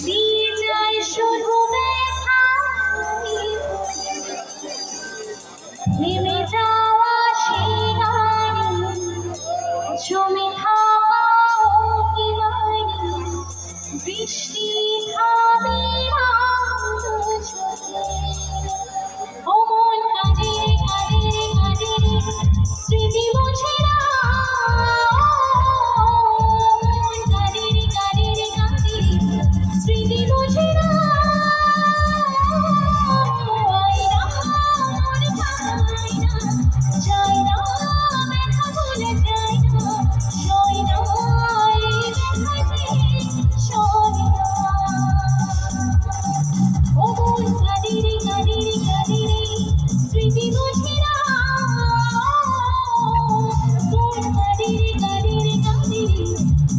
দিয়ে যায় শুধু ব্যথা, থেমে যাওয়া সেই গাড়ি, জমে থাকা অভিমানী, বৃষ্টি থামে না চোখে। ও মন কাঁদে কাঁদে কাঁদে, স্মৃতি মুছে না। মন কাঁদে কাঁদে কাঁদে, স্মৃতি মুছে না। আয়না মন পায় না, যায় না, ব্যথা ভুলে যায় না, সয় না, এই ব্যথাতে সয় না। ও মন কাঁদে কাঁদে কাঁদে, স্মৃতি মুছে না। মন কাঁদে কাঁদে কাঁদে,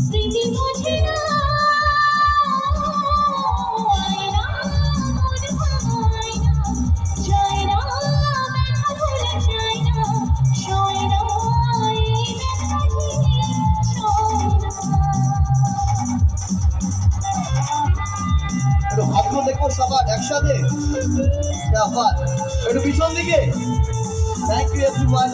স্মৃতি মুছে না। আয়না মন পায় না, যায় না, ব্যথা ভুলে যায় না, সয় না, এই ব্যথাতে সয় না। একটু হাতগুলো দেখো সবার একসাথে। আবার একটু পিছন দিকে। Thank you everyone.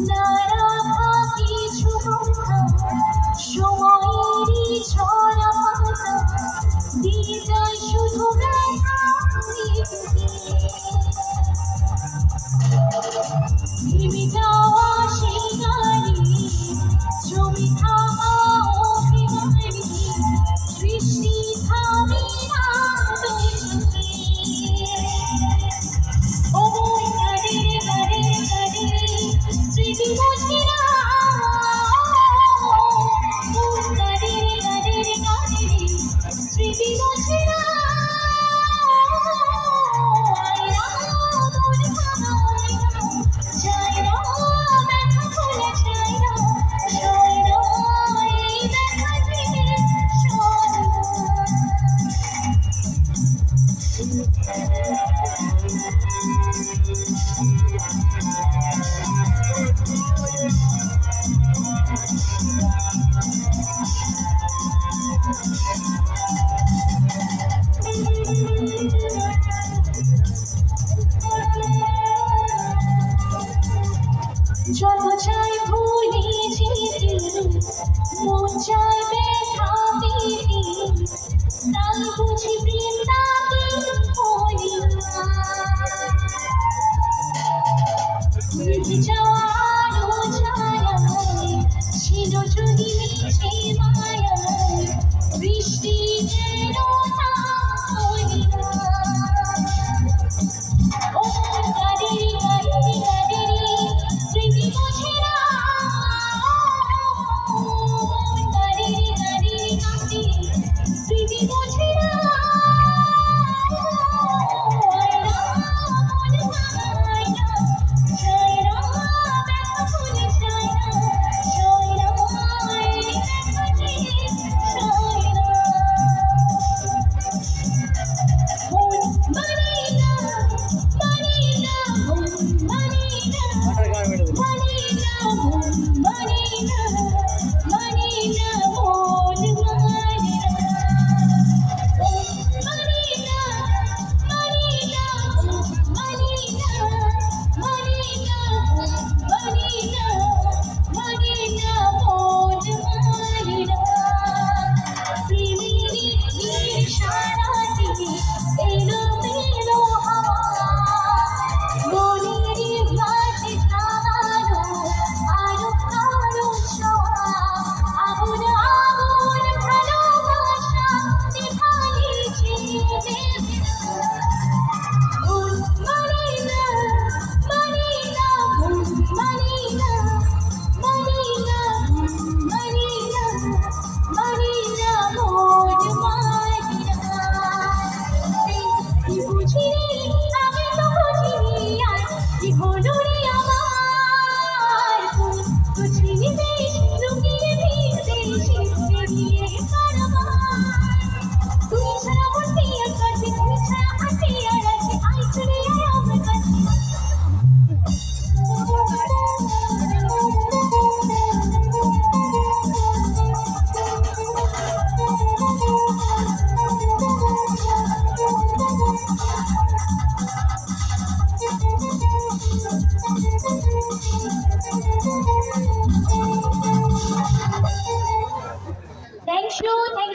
না রাখা কিছু কথা, সময়েরই ছড়া পাতা, দিয়ে যায় শুধু ব্যথা, থেমে যাওয়া সেই গাড়ি, জমে থাকা অভিমানী, বৃষ্টি থামে না দুই চোখে। ও মন কাঁদে কাঁদে কাঁদে, স্মৃতি মুছে না। মন কাঁদে কাঁদে কাঁদে, স্মৃতি মুছে না। আয়না মন পায় না, যায় না, ব্যথা ভুলে যায় না, সয় না, এই ব্যথাতে সয় না। যত চাই ভুলে যেতে, মন চায় ব্যথা পেতে, তাই বুঝি প্রেম তাকে বলি না। মিটে যাওয়া আলো ছায়ায়, ছিল যদি মিছে মায়ায়, বৃষ্টি যেন তা হই না।